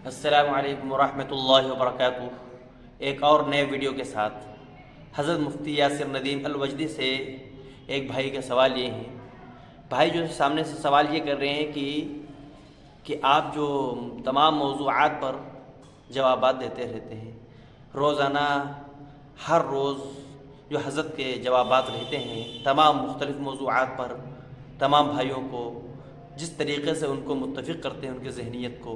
अस्सलामु अलैकुम वरहमतुल्लाहि वबरकातुह। एक और नए वीडियो के साथ हज़रत मुफ्ती यasirnadeem alwajidi से एक भाई का सवाल ये है। भाई जो सामने से सवाल ये कर रहे हैं कि आप जो तमाम मौज़ूआत पर जवाबात देते रहते हैं रोज़ाना, हर रोज़ जो हज़रत के जवाबात रहते हैं तमाम मुख्तलिफ़ मौज़ूआत पर, तमाम भाइयों को जिस तरीक़े से उनको मुत्तफ़िक़ करते हैं उनकी ज़हनीत को,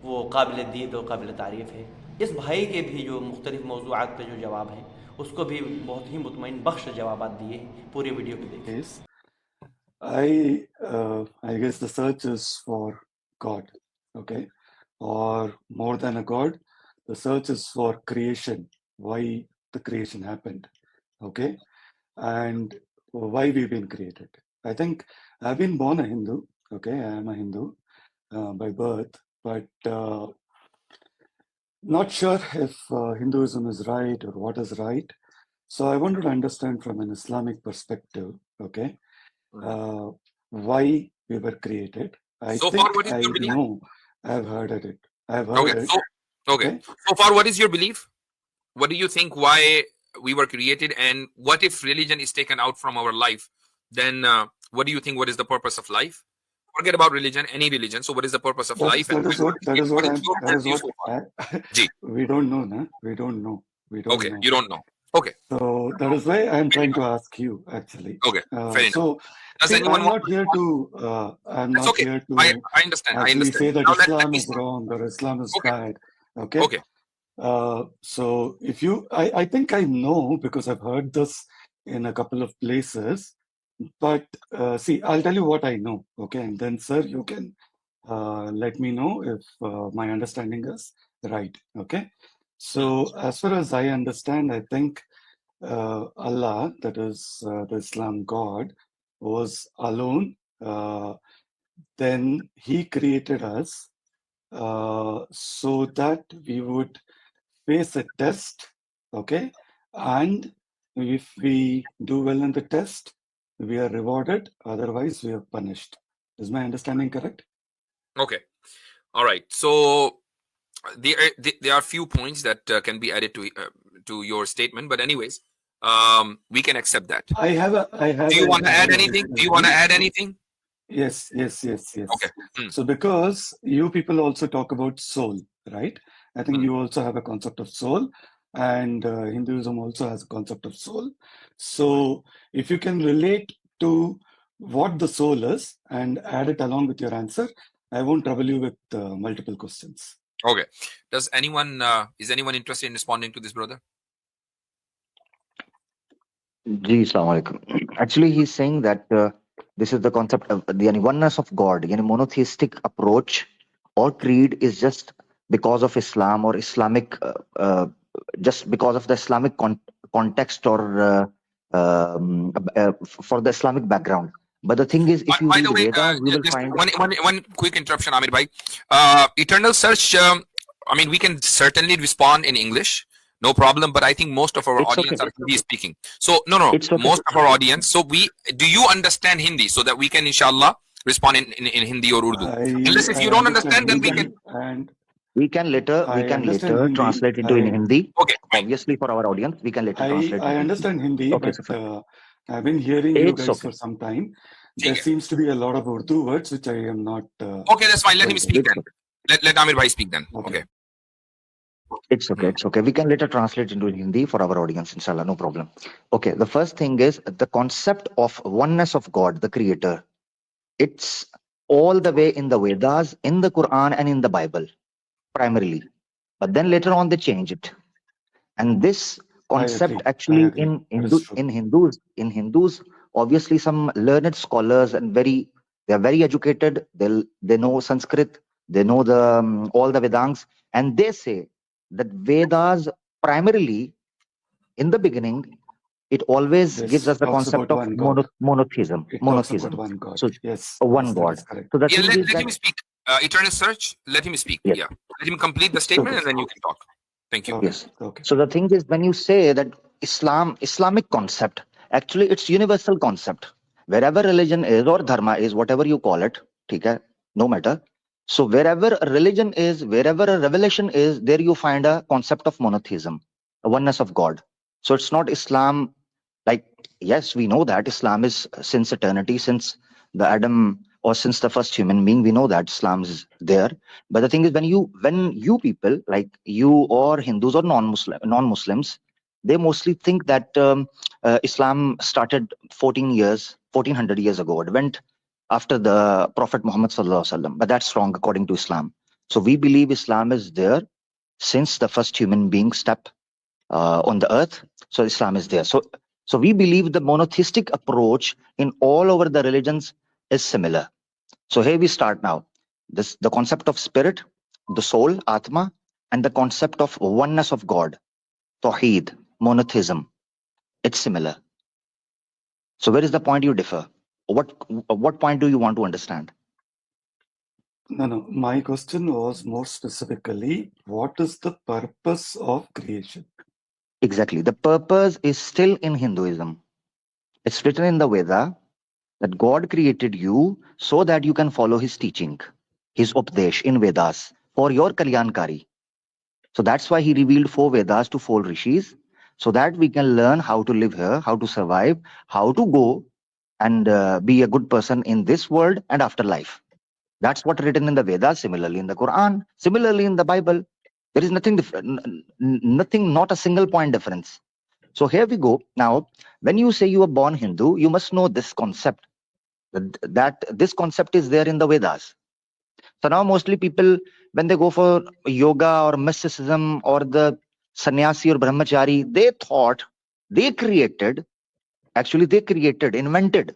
वो काबिल दीद और काबिल तारीफ़ है। इस भाई के भी जो मुख्तलिफ़ मौज़ूआत पे जो जवाब हैं उसको भी बहुत ही मुतमईन बख्श जवाबात दिए। पूरी वीडियो को देखें। Yes, I guess the search is for God, okay, or more than a God, the search is for creation, why the creation happened, okay, and why we've been created. I think I've been born a Hindu, okay, I am a Hindu by birth, but not sure if Hinduism is right or what is right. So I wanted to understand from an Islamic perspective, okay, why we were created. I So think far, what is I your belief? know I've heard it. I've heard Okay. it. Okay. So far, what is your belief? What do you think? Why we were created, and what if religion is taken out from our life? Then, what do you think? What is the purpose of life? Forget about religion, any religion. So, what is the purpose of life? That is what Ji. we don't know, na? We don't know. We don't Okay, know. you don't know. Okay. So that is why I'm trying to ask you actually. Okay. Fair enough. So Does see, anyone I'm want not here to That's okay. here to I understand. I actually understand. say that Now let Islam me is wrong or Islam is Okay. bad. Okay. Okay. So if you, I think I know because I've heard this in a couple of places, but see, I'll tell you what I know, okay? And then, sir, you can let me know if my understanding is right, okay? So as far as I understand, I think Allah, that is the Islam God, was alone. Then he created us so that we would face a test, okay? And if we do well in the test, we are rewarded, otherwise we are punished. Is my understanding correct? Okay. All right. So there are few points that can be added to your statement, but anyways, we can accept that. I have. Do you want to add anything? Do you want to add anything? Yes. Okay. So because you people also talk about soul, right? I think you also have a concept of soul, and Hinduism also has a concept of soul. So if you can relate to what the soul is and add it along with your answer, I won't trouble you with multiple questions. Okay. Is anyone interested in responding to this, brother? Ji, Assalamu alaikum. Actually, he's saying that this is the concept of the oneness of God. Monotheistic approach or creed is just because of Islam or Islamic, just because of the Islamic context or for the Islamic background. But the thing is, if you read Vedas, we will find one quick interruption, Amir bhai. Eternal search. We can certainly respond in English. No problem, but I think most of our audience are Hindi speaking. So no, most of our audience. So do you understand Hindi so that we can inshallah respond in Hindi or Urdu? Unless if you don't understand, then we can later translate into in Hindi. Okay, obviously for our audience, we can later translate. I understand Hindi, but I've been hearing you guys for some time. There seems to be a lot of Urdu words which I am not. Okay, that's fine. Let him speak then. Let Amir bhai speak then. Okay. It's okay. We can later translate into Hindi for our audience, inshallah, no problem. Okay, the first thing is the concept of oneness of God, the creator. It's all the way in the Vedas, in the Quran, and in the Bible, primarily. But then later on, they change it. And this concept actually in Hindus, obviously some learned scholars and they're very educated. They know Sanskrit, they know the all the Vedants, and they say that Vedas primarily in the beginning, it always gives us the concept of monotheism. So one God. So let him speak. Eternal search. Let him speak. Yes. Yeah. Let him complete the statement and then you can talk. Thank you. Yes. Okay. So the thing is, when you say that Islamic concept, actually it's universal concept. Wherever religion is or dharma is, whatever you call it, no matter. So wherever a religion is, wherever a revelation is, there you find a concept of monotheism, a oneness of God. So it's not Islam. Like, yes, we know that Islam is since eternity, since the Adam or since the first human being, we know that Islam is there. But the thing is, when you people like you or Hindus or non-Muslims, they mostly think that Islam started 1400 years ago. It went after the Prophet Muhammad sallallahu alaihi wasallam, but that's wrong according to Islam. So we believe Islam is there since the first human being step on the earth. So Islam is there. So we believe the monotheistic approach in all over the religions is similar. So here we start now. The concept of spirit, the soul, Atma, and the concept of oneness of God, Tawheed, monotheism. It's similar. So where is the point you differ? What point do you want to understand? No. My question was more specifically, what is the purpose of creation? Exactly. The purpose is still in Hinduism. It's written in the Veda that God created you so that you can follow his teaching, his Updesh in Vedas for your Kalyankari. So that's why he revealed 4 Vedas to 4 rishis, so that we can learn how to live here, how to survive, how to go and be a good person in this world and afterlife. That's what written in the Vedas, similarly in the Quran, similarly in the Bible. There is nothing different, nothing, not a single point difference. So here we go. Now, when you say you are born Hindu, you must know this concept, that this concept is there in the Vedas. So now mostly people, when they go for yoga or mysticism or the sannyasi or brahmachari, they thought they created, invented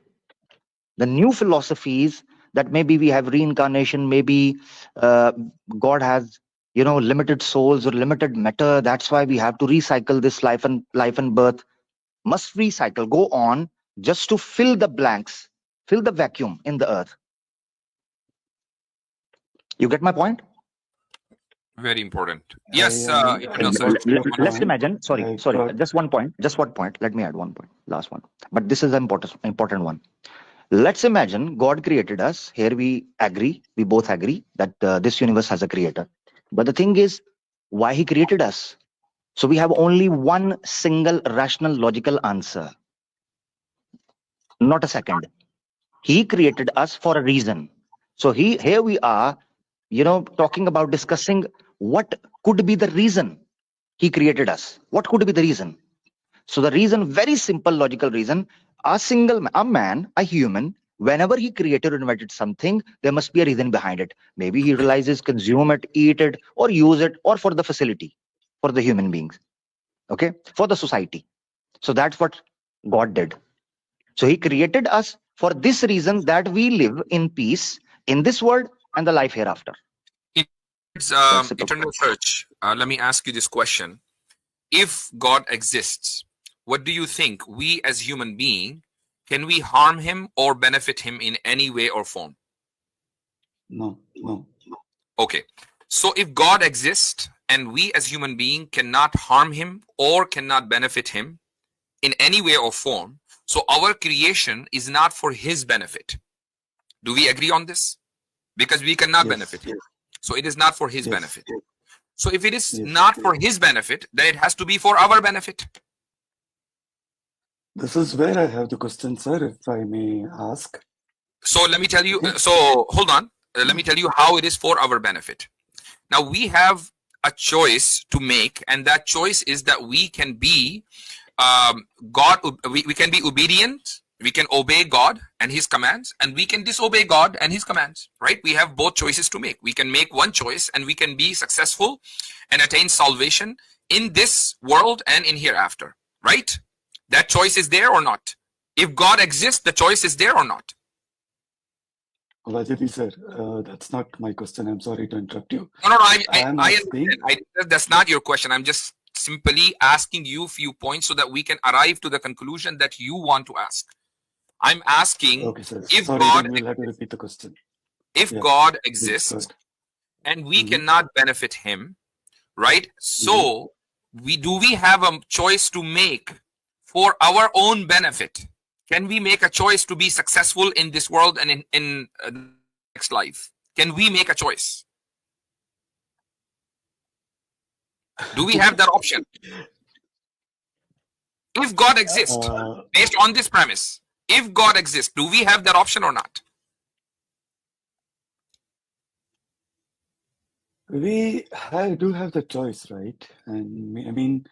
the new philosophies that maybe we have reincarnation, maybe God has, limited souls or limited matter. That's why we have to recycle this life and birth. Must recycle, go on, just to fill the blanks, fill the vacuum in the earth. You get my point? Very important. Yes, Eternal got Search. your Let's point. imagine. Sorry. got- Just one point. Just one point. Let me add one point. Last one. But this is an important one. Let's imagine God created us. Here we agree. We both agree that this universe has a creator. But the thing is, why he created us? So we have only one single rational logical answer. Not a second. He created us for a reason. So here we are, talking about discussing what could be the reason he created us. What could be the reason? So the reason, very simple logical reason, a man, a human, whenever he created or invented something, there must be a reason behind it. Maybe he realizes consume it, eat it, or use it, or for the facility, for the human beings, okay, for the society. So that's what God did. So he created us for this reason, that we live in peace in this world and the life hereafter. It's That's it. Eternal Search. Let me ask you this question. If God exists, what do you think we as human beings, can we harm him or benefit him in any way or form? No. Okay. So if God exists and we as human beings cannot harm him or cannot benefit him in any way or form, so our creation is not for his benefit. Do we agree on this? Because we cannot Yes. benefit him. So it is not for his Yes. benefit. So if it is Yes. not for his benefit, then it has to be for our benefit. This is where I have the question, sir, if I may ask. So let me tell you, Okay. so hold on. Let me tell you how it is for our benefit. Now we have a choice to make, and that choice is that we can be God, we can be obedient, we can obey God and his commands, and we can disobey God and his commands, right? We have both choices to make. We can make one choice and we can be successful and attain salvation in this world and in hereafter, right? That choice is there or not? If God exists, the choice is there or not? Alwajidi, sir, that's not my question. I'm sorry to interrupt you. No, I am asking. That's not your question. I'm just simply asking you a few points so that we can arrive to the conclusion that you want to ask. I'm asking, Okay, sir. if Sorry, God, then we'll have to repeat the question. if Yeah, God please go exists ahead. and we cannot benefit him, right? So do we have a choice to make for our own benefit? Can we make a choice to be successful in this world and in the next life? can we make a choice? Do we have that option? If God exists, based on this premise, if God exists, do we have that option or not? We do have the choice, right? And I mean,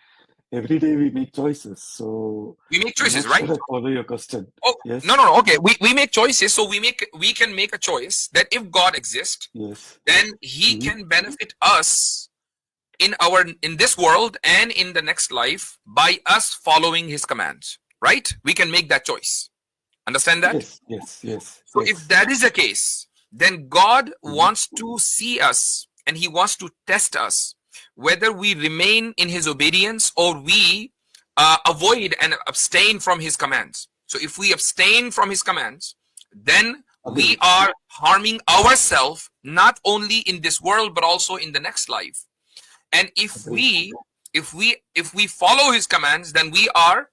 every day we make choices. So we make choices, I'm not right? sure I follow your question. Oh, yes. No. Okay, we make choices. So we can make a choice that if God exists, yes, then He can benefit us in this world and in the next life by us following His commands, right? We can make that choice. Understand that? Yes. So if that is the case, then God wants to see us and He wants to test us whether we remain in His obedience or we avoid and abstain from His commands. So if we abstain from His commands, then we are harming ourselves not only in this world but also in the next life. And if we follow His commands, then we are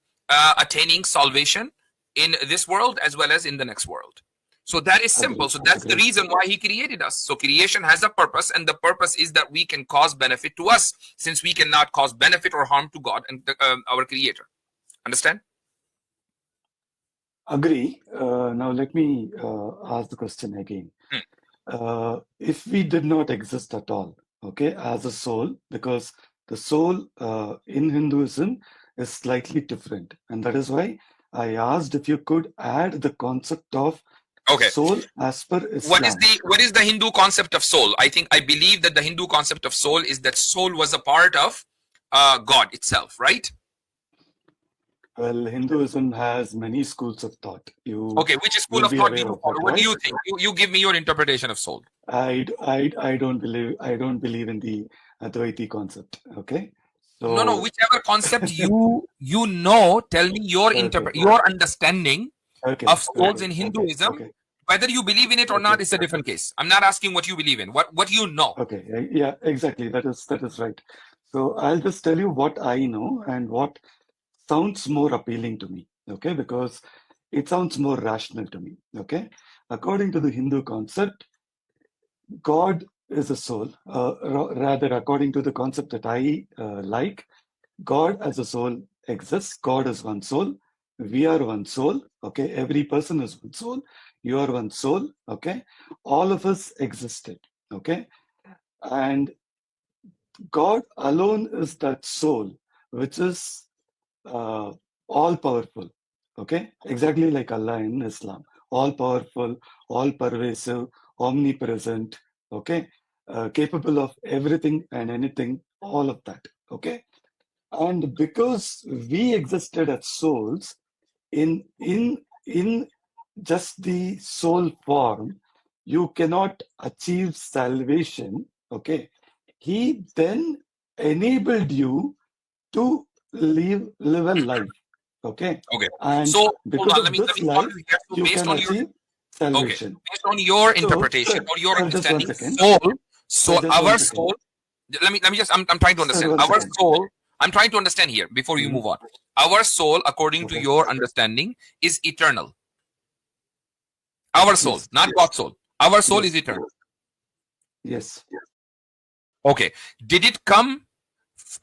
attaining salvation in this world as well as in the next world. So that is simple. So that's the reason why He created us. So creation has a purpose, and the purpose is that we can cause benefit to us, since we cannot cause benefit or harm to God and our Creator. Understand? Agree. Now let me ask the question again. If we did not exist at all, okay, as a soul, because the soul in Hinduism is slightly different, and that is why I asked if you could add the concept of soul as per Islam. What is the Hindu concept of soul? I believe that the Hindu concept of soul is that soul was a part of God itself, right? Well, Hinduism has many schools of thought. Which school of thought do you follow? What do you think? You give me your interpretation of soul. I don't believe in the Advaiti concept. Okay. So, no, whichever concept you know, tell me your your understanding of souls in Hinduism. Whether you believe in it or not is a different case. I'm not asking what you believe in. What you know. Okay. Yeah. Exactly. That is right. So I'll just tell you what I know and what sounds more appealing to me. Okay, because it sounds more rational to me. Okay, according to the Hindu concept, God is a soul. Rather, according to the concept that I like, God as a soul exists. God is one soul. We are one soul. Okay, every person is one soul. You are one soul. Okay, all of us existed. Okay, and God alone is that soul which is all powerful. Okay, exactly like Allah in Islam, all powerful, all pervasive, omnipresent. Okay, capable of everything and anything, all of that. Okay, and because we existed as souls in just the soul form, you cannot achieve salvation. Okay, He then enabled you to live a life. Okay. And so because of this life, you can achieve salvation. Based on your interpretation or your understanding, our soul. Let me just. I'm trying to understand. Our soul. I'm trying to understand here before you move on. Our soul, according to your understanding, is eternal. Our soul, not God's soul. Our soul is eternal. Yes. Okay. Did it come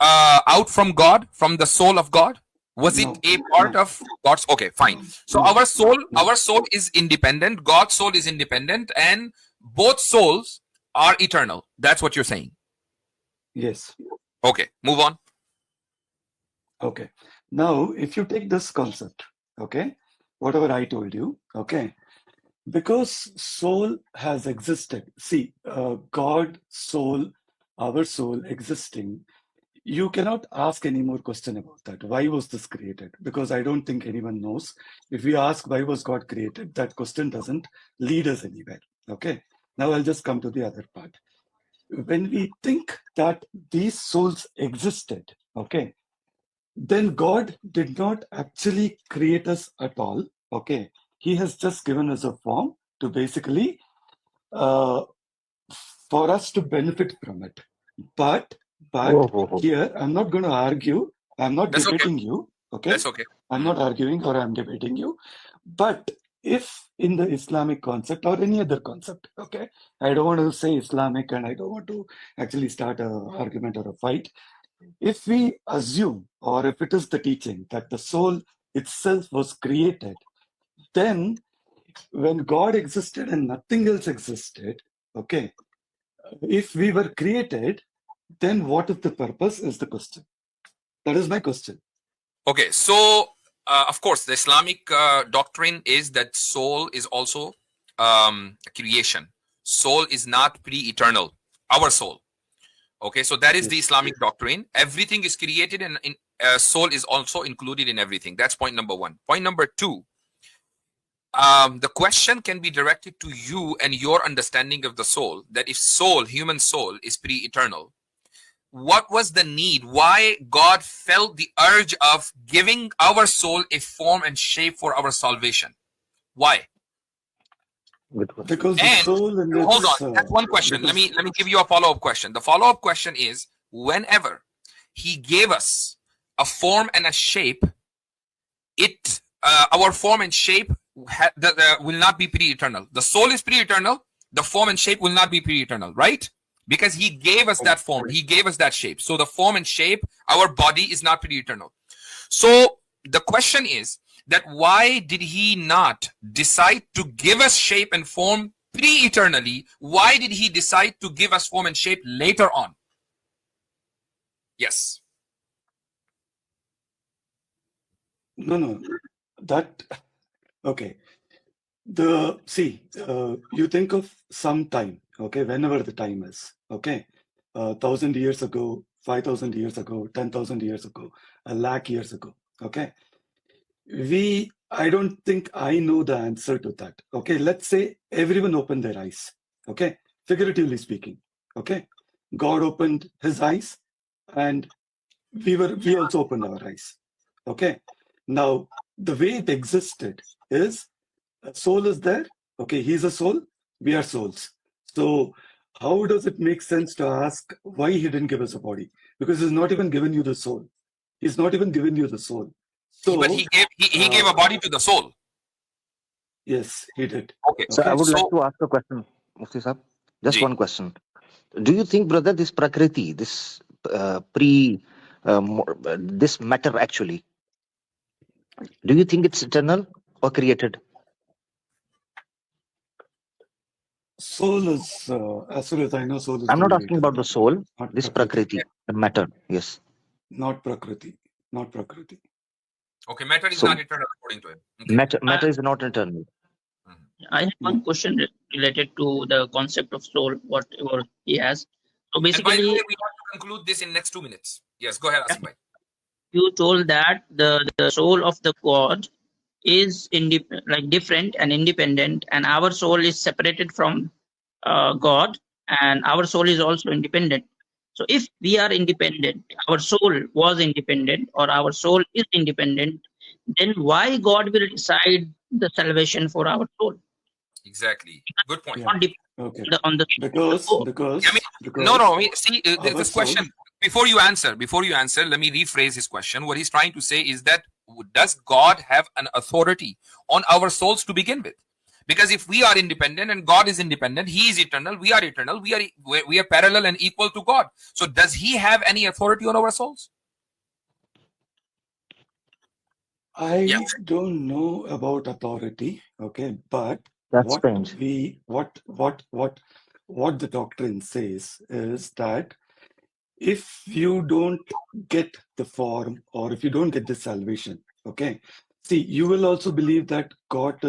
out from God, from the soul of God? Was it a part of God's? Okay, fine. So our soul is independent. God's soul is independent, and both souls are eternal. That's what you're saying. Yes. Okay, move on. Okay. Now, if you take this concept, okay, whatever I told you, okay, because soul has existed. See, God, soul, our soul existing. You cannot ask any more question about that. Why was this created? Because I don't think anyone knows. If we ask why was God created, that question doesn't lead us anywhere. Okay. Now I'll just come to the other part. When we think that these souls existed, okay, then God did not actually create us at all. Okay. He has just given us a form to basically for us to benefit from it. But here, I'm not going to argue. I'm not debating you. Okay. That's okay. I'm not arguing or I'm debating you. But if in the Islamic concept or any other concept, okay, I don't want to say Islamic and I don't want to actually start an argument or a fight. If we assume, or if it is the teaching that the soul itself was created, then when God existed and nothing else existed, okay, if we were created, then what is the purpose is the question. That is my question. Okay, so of course, the Islamic doctrine is that soul is also creation. Soul is not pre-eternal. Our soul. Okay, so that is the Islamic doctrine. Everything is created, and soul is also included in everything. That's point number one. Point number two. The question can be directed to you and your understanding of the soul. That if soul, human soul, is pre-eternal, what was the need? Why God felt the urge of giving our soul a form and shape for our salvation? Why? Because the And soul in hold its, on, that's one question. Let me give you a follow-up question. The follow-up question is, whenever He gave us a form and a shape, it our form and shape will not be pre-eternal. The soul is pre-eternal. The form and shape will not be pre-eternal, right? Because He gave us that form, He gave us that shape. So the form and shape, our body is not pre-eternal. So the question is that why did He not decide to give us shape and form pre-eternally? Why did He decide to give us form and shape later on? Yes. no, that, okay. You think of some time, okay, whenever the time is, okay, 1,000 years ago, 5,000 years ago, 10,000 years ago, 1,00,000 years ago, okay. I don't think I know the answer to that. Okay, let's say everyone opened their eyes. Okay, figuratively speaking. Okay, God opened His eyes, and we also opened our eyes. Okay, now the way it existed is a soul is there. Okay, He's a soul. We are souls. So how does it make sense to ask why He didn't give us a body? Because He's not even given you the soul. He's not even given you the soul. So, but he gave a body to the soul. Yes, He did. Okay. So I would like to ask a question, Mufti Sahab. Just one question. Do you think, brother, this prakriti, this this matter actually, do you think it's eternal or created? Soul is, as far as I know, soul is. I'm not asking about the soul. Not this prakriti, the matter. Yes. Not prakriti. Not prakriti. Okay, matter is not eternal according to him. Okay. Matter is not eternal. I have one question related to the concept of soul, whatever he has. So basically, and by the way, we have to conclude this in next 2 minutes. Yes, go ahead, Asim bhai. You told that the soul of the God is different and independent, and our soul is separated from God, and our soul is also independent. So if we are independent, our soul was independent, or our soul is independent, then why God will decide the salvation for our soul? Exactly. Good point. Yeah. Okay. Because see, this question, before you answer, let me rephrase his question. What he's trying to say is that, does God have an authority on our souls to begin with? Because if we are independent and God is independent, He is eternal, we are eternal, we are parallel and equal to God. So does He have any authority on our souls? I don't know about authority, okay, but that's what strange. What the doctrine says is that if you don't get the form, or if you don't get the salvation, okay, see, you will also believe that God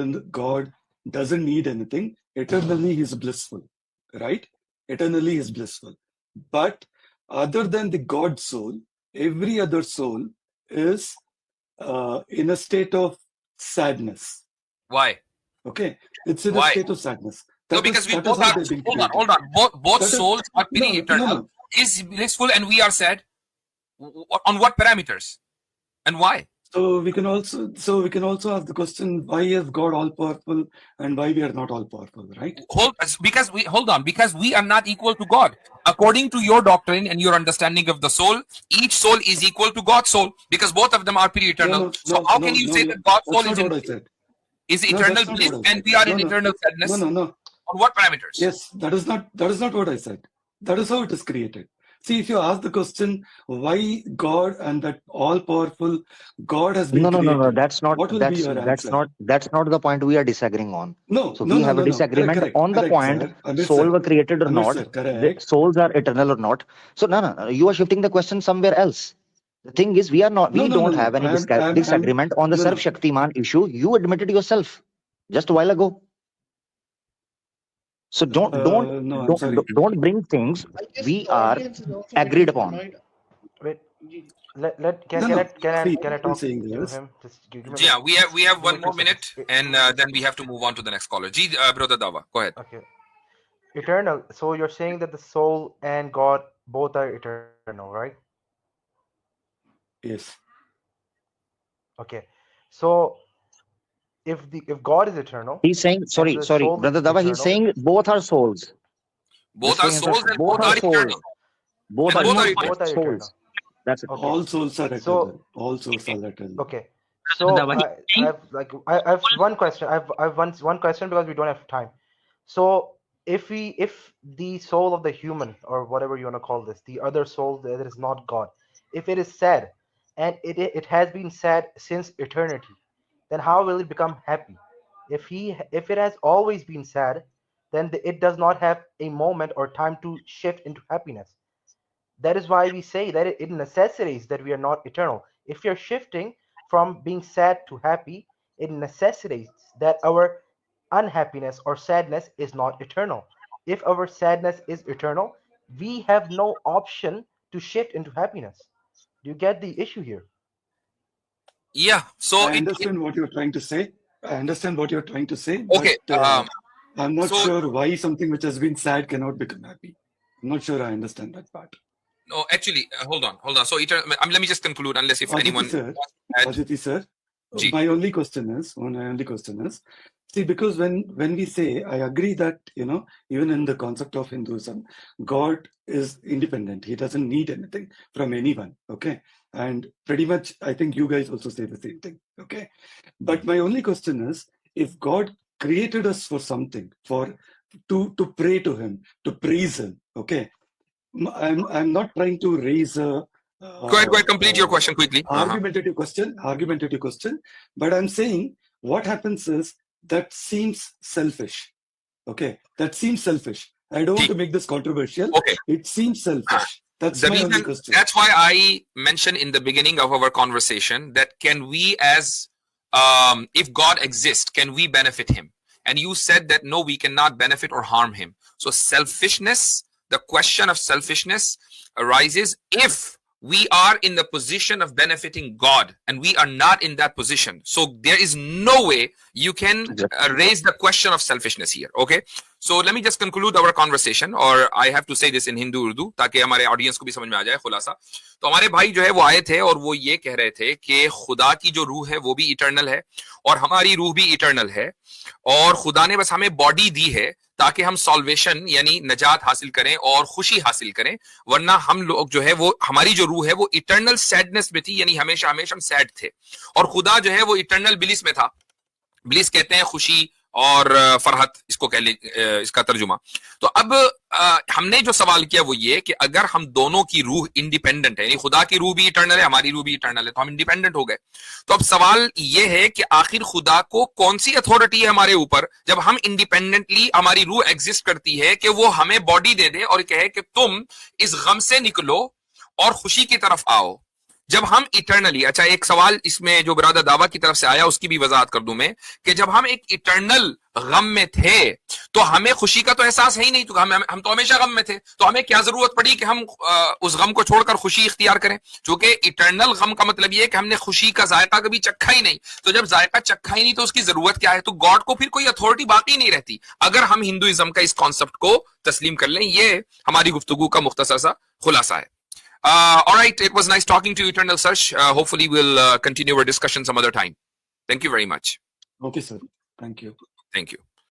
doesn't need anything. Eternally He's blissful, right? Eternally He's blissful. But other than the God soul, every other soul is in a state of sadness. Why? Okay, it's in a state of sadness. No, because we both are. Hold on. Both souls are pre-eternal. Is blissful, and we are sad. On what parameters, and why? So we can also ask the question: why is God all powerful, and why we are not all powerful, right? Because we are not equal to God. According to your doctrine and your understanding of the soul, each soul is equal to God's soul, because both of them are pre-eternal. So how can you say that God's soul is? That's not what I said. Is No, eternal that's not bliss what I and said. we are No, in no, eternal sadness? no. On what parameters? Yes, that is not what I said. That is how it is created. See, if you ask the question why God and that all-powerful God has been No, created, that's not what will be your answer? that's not the point we are disagreeing on. No, So no, we no, have no, a no. disagreement Correct, on the correct, point, sir. Amir soul sir. were created or Amir not, sir, the correct. souls are eternal or not. So no, you are shifting the question somewhere else. The thing is, we don't have any disagreement on the no, Sarv no. Shaktiman issue. You admitted yourself just a while ago. So No, I'm sorry. don't bring things we are agreed upon. Wait, No. can See, I I'm talk saying to this. him? Just give me Yeah, like we have give me one more 2 minute, seconds. and then we have to move on to the next caller. Ji, brother Dawa, go ahead. Okay. Eternal. So you're saying that the soul and God both are eternal, right? Yes. Okay. So if God is eternal He's saying, and sorry, the soul is Brother Dava, he's eternal, saying both are souls. Both Just are for souls and both both are are eternal. souls. Both And are One more both are point. both are eternal. eternal. souls. That's it. Okay. All souls are So eternal. All souls are eternal. okay. So Dava, he's I have one question. I've one question because we don't have time. So if the soul of the human or whatever you want to call this, the other soul that is not God, if it is sad and it has been sad since eternity, then how will it become happy? If it has always been sad, then it does not have a moment or time to shift into happiness. That is why we say that it necessitates that we are not eternal. If you're shifting from being sad to happy, it necessitates that our unhappiness or sadness is not eternal. If our sadness is eternal, we have no option to shift into happiness. Do you get the issue here? Yeah. So I understand what you're trying to say. okay. But I'm not So sure why something which has been sad cannot become happy. I'm not sure I understand that part. no, actually, hold on. So let me just conclude, unless if Ajiti anyone sir, wants to add. Ji. my only question is, see, because when we say, I agree that, even in the concept of Hinduism, God is independent. He doesn't need anything from anyone, okay? And pretty much, I think you guys also say the same thing, okay? But my only question is, if God created us for something, to pray to Him, to praise Him, okay? I'm not trying to raise a Go ahead, complete your question quickly. argumentative question, but I'm saying what happens is that seems selfish. Okay, that seems selfish. I don't want to make this controversial. Okay. It seems selfish. That's The my only reason, question. that's why I mentioned in the beginning of our conversation that can we as if God exists, can we benefit him? And you said that no, we cannot benefit or harm him. So selfishness, the question of selfishness arises if we are in the position of benefiting God and we are not in that position. So there is no way you can raise the question of selfishness here. Okay. So let me just conclude our conversation, or I have to say this in Hindu Urdu ताकि हमारे audience को भी समझ में आ जाए खुलासा. तो हमारे भाई जो है वो आए थे और वो ये कह रहे थे कि खुदा की जो रूह है वो भी इटर्नल है और हमारी रूह भी इटर्नल है और खुदा ने बस हमें बॉडी दी है ताकि हम सॉल्वेशन यानी नजात हासिल करें और खुशी हासिल करें, वरना हम लोग जो है वो हमारी जो रूह है वो इटर्नल सैडनेस में थी, यानी हमेशा हमेशा हम सैड थे, और खुदा जो है वो इटर्नल ब्लिस में था. ब्लिस कहते हैं खुशी और फरहत, इसको कह ले इसका तर्जुमा. तो अब हमने जो सवाल किया वो ये कि अगर हम दोनों की रूह इंडिपेंडेंट है, यानी खुदा की रूह भी इटर्नल है, हमारी रूह भी इटर्नल है, तो हम इंडिपेंडेंट हो गए. तो अब सवाल ये है कि आखिर खुदा को कौन सी अथॉरिटी है हमारे ऊपर जब हम इंडिपेंडेंटली हमारी रूह एग्जिस्ट करती है कि वो हमें बॉडी दे दे और कहे कि तुम इस गम से निकलो और खुशी की तरफ आओ. जब हम इटर्नली, अच्छा एक सवाल इसमें जो ब्रदर दावा की तरफ से आया उसकी भी वजाहत कर दूं मैं कि जब हम एक इटर्नल गम में थे तो हमें खुशी का तो एहसास है ही नहीं, तो हम तो हमेशा गम में थे, तो हमें क्या जरूरत पड़ी कि हम उस गम को छोड़कर खुशी इख्तियार करें. चूंकि इटर्नल गम का मतलब ये है कि हमने खुशी का जायका कभी चखा ही नहीं, तो जब जायका चखा ही नहीं तो उसकी जरूरत क्या है. तो गॉड को फिर कोई अथॉरिटी बाकी नहीं रहती अगर हम हिंदुइज्म का इस कॉन्सेप्ट को तस्लीम कर लें. ये हमारी गुफ्तगू का मुख्तसर सा खुलासा है. All right, it was nice talking to you, Eternal Search. Hopefully we'll continue our discussion some other time. Thank you very much. Okay, sir. Thank you. Thank you.